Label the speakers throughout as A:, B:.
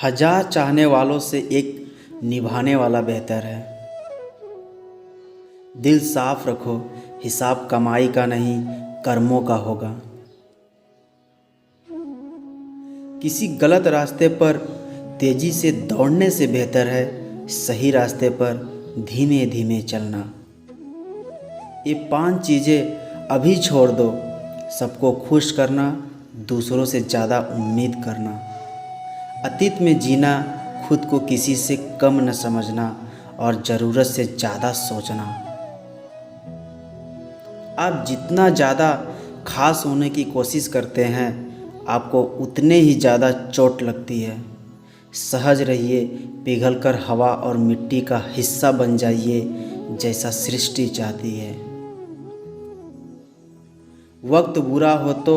A: हजार चाहने वालों से एक निभाने वाला बेहतर है। दिल साफ रखो, हिसाब कमाई का नहीं कर्मों का होगा। किसी गलत रास्ते पर तेजी से दौड़ने से बेहतर है सही रास्ते पर धीमे धीमे चलना। ये 5 चीज़ें अभी छोड़ दो। सबको खुश करना, दूसरों से ज़्यादा उम्मीद करना, अतीत में जीना, खुद को किसी से कम न समझना और ज़रूरत से ज़्यादा सोचना। आप जितना ज़्यादा खास होने की कोशिश करते हैं आपको उतने ही ज़्यादा चोट लगती है। सहज रहिए, पिघलकर हवा और मिट्टी का हिस्सा बन जाइए जैसा सृष्टि चाहती है। वक्त बुरा हो तो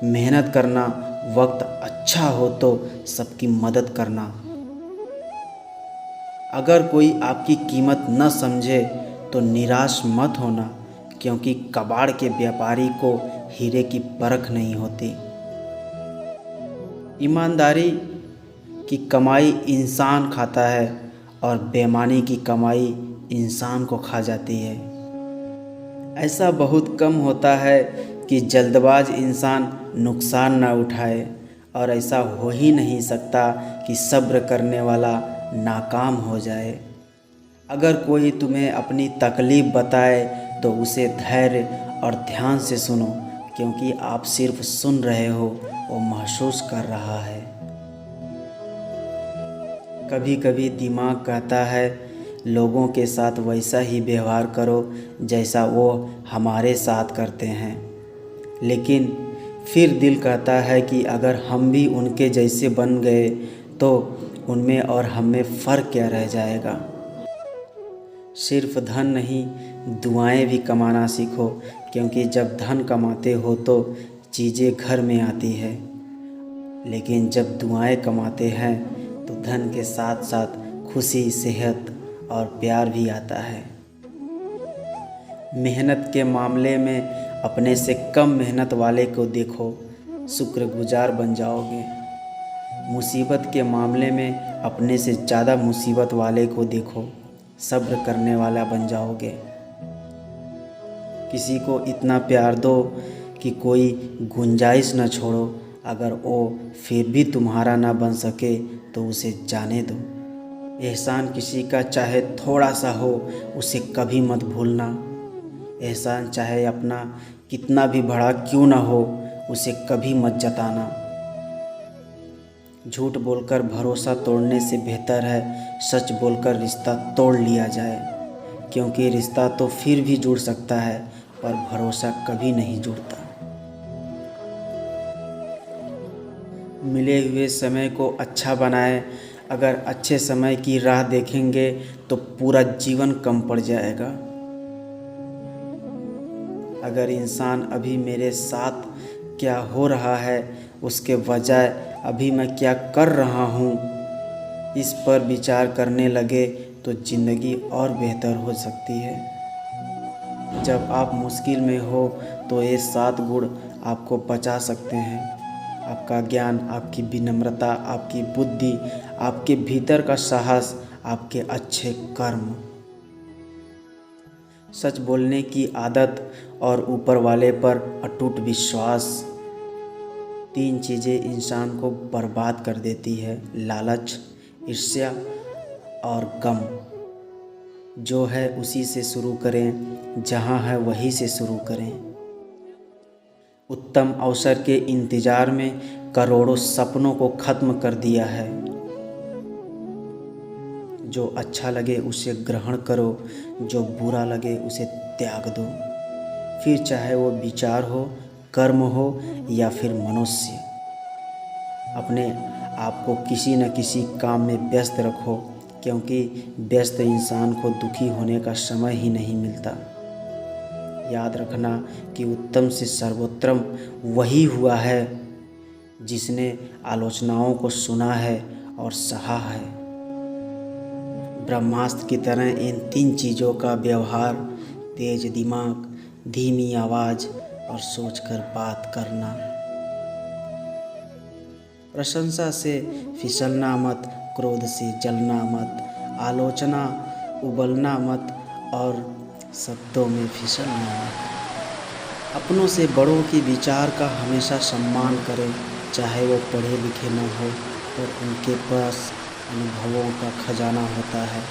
A: मेहनत करना, वक्त अच्छा हो तो सबकी मदद करना। अगर कोई आपकी कीमत न समझे तो निराश मत होना, क्योंकि कबाड़ के व्यापारी को हीरे की परख नहीं होती। ईमानदारी की कमाई इंसान खाता है और बेईमानी की कमाई इंसान को खा जाती है। ऐसा बहुत कम होता है कि जल्दबाज इंसान नुकसान न उठाए, और ऐसा हो ही नहीं सकता कि सब्र करने वाला नाकाम हो जाए। अगर कोई तुम्हें अपनी तकलीफ़ बताए तो उसे धैर्य और ध्यान से सुनो, क्योंकि आप सिर्फ सुन रहे हो, वो महसूस कर रहा है। कभी कभी दिमाग कहता है लोगों के साथ वैसा ही व्यवहार करो जैसा वो हमारे साथ करते हैं, लेकिन फिर दिल कहता है कि अगर हम भी उनके जैसे बन गए तो उनमें और हम में फ़र्क क्या रह जाएगा। सिर्फ धन नहीं, दुआएं भी कमाना सीखो, क्योंकि जब धन कमाते हो तो चीज़ें घर में आती है, लेकिन जब दुआएं कमाते हैं तो धन के साथ साथ खुशी, सेहत और प्यार भी आता है। मेहनत के मामले में अपने से कम मेहनत वाले को देखो, शुक्रगुजार बन जाओगे। मुसीबत के मामले में अपने से ज़्यादा मुसीबत वाले को देखो, सब्र करने वाला बन जाओगे। किसी को इतना प्यार दो कि कोई गुंजाइश न छोड़ो। अगर वो फिर भी तुम्हारा ना बन सके तो उसे जाने दो। एहसान किसी का चाहे थोड़ा सा हो उसे कभी मत भूलना। एहसान चाहे अपना कितना भी बड़ा क्यों ना हो उसे कभी मत जताना। झूठ बोलकर भरोसा तोड़ने से बेहतर है सच बोलकर रिश्ता तोड़ लिया जाए, क्योंकि रिश्ता तो फिर भी जुड़ सकता है पर भरोसा कभी नहीं जुड़ता। मिले हुए समय को अच्छा बनाएं। अगर अच्छे समय की राह देखेंगे तो पूरा जीवन कम पड़ जाएगा। अगर इंसान अभी मेरे साथ क्या हो रहा है उसके बजाय अभी मैं क्या कर रहा हूँ, इस पर विचार करने लगे तो ज़िंदगी और बेहतर हो सकती है। जब आप मुश्किल में हो तो ये 7 गुण आपको बचा सकते हैं। आपका ज्ञान, आपकी विनम्रता, आपकी बुद्धि, आपके भीतर का साहस, आपके अच्छे कर्म, सच बोलने की आदत और ऊपर वाले पर अटूट विश्वास। 3 चीज़ें इंसान को बर्बाद कर देती है, लालच, ईर्ष्या और गम। जो है उसी से शुरू करें, जहाँ है वहीं से शुरू करें। उत्तम अवसर के इंतज़ार में करोड़ों सपनों को ख़त्म कर दिया है। जो अच्छा लगे उसे ग्रहण करो, जो बुरा लगे उसे त्याग दो। फिर चाहे वो विचार हो, कर्म हो या फिर मनुष्य। अपने आप को किसी न किसी काम में व्यस्त रखो, क्योंकि व्यस्त इंसान को दुखी होने का समय ही नहीं मिलता। याद रखना कि उत्तम से सर्वोत्तम वही हुआ है जिसने आलोचनाओं को सुना है और सहा है। ब्रह्मास्त्र की तरह इन 3 चीज़ों का व्यवहार, तेज दिमाग, धीमी आवाज़ और सोचकर बात करना। प्रशंसा से फिसलना मत, क्रोध से जलना मत, आलोचना उबलना मत और शब्दों में फिसलना मत। अपनों से बड़ों के विचार का हमेशा सम्मान करें, चाहे वो पढ़े लिखे न हो, पर उनके पास अनुभवों का खजाना होता है।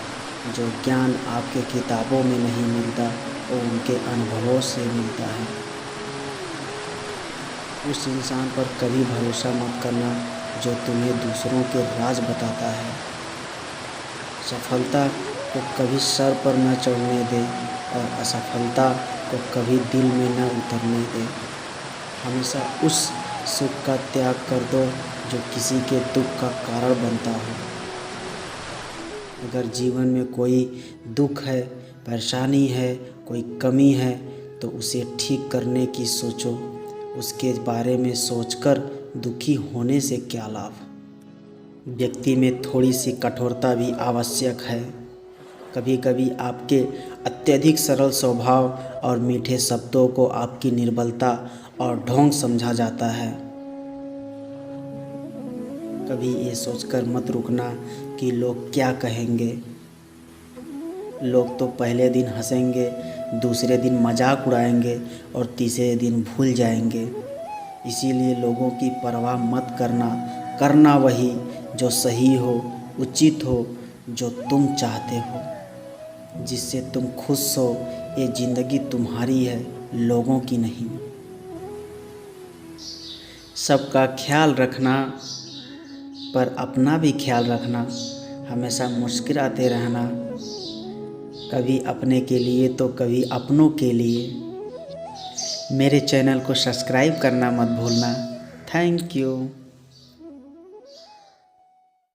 A: जो ज्ञान आपके किताबों में नहीं मिलता, वो उनके अनुभवों से मिलता है। उस इंसान पर कभी भरोसा मत करना जो तुम्हें दूसरों के राज बताता है। सफलता को कभी सर पर न चढ़ने दे और असफलता को कभी दिल में न उतरने दे। हमेशा उस सुख का त्याग कर दो जो किसी के दुख का कारण बनता हो। अगर जीवन में कोई दुख है, परेशानी है, कोई कमी है, तो उसे ठीक करने की सोचो। उसके बारे में सोचकर दुखी होने से क्या लाभ। व्यक्ति में थोड़ी सी कठोरता भी आवश्यक है। कभी कभी आपके अत्यधिक सरल स्वभाव और मीठे शब्दों को आपकी निर्बलता और ढोंग समझा जाता है। कभी ये सोचकर मत रुकना कि लोग क्या कहेंगे। लोग तो पहले दिन हंसेंगे, दूसरे दिन मजाक उड़ाएंगे और तीसरे दिन भूल जाएंगे। इसीलिए लोगों की परवाह मत करना वही जो सही हो, उचित हो, जो तुम चाहते हो, जिससे तुम खुश हो। ये ज़िंदगी तुम्हारी है, लोगों की नहीं। सबका ख्याल रखना, पर अपना भी ख्याल रखना। हमेशा मुस्कुराते रहना, कभी अपने के लिए तो कभी अपनों के लिए। मेरे चैनल को सब्सक्राइब करना मत भूलना। Thank you.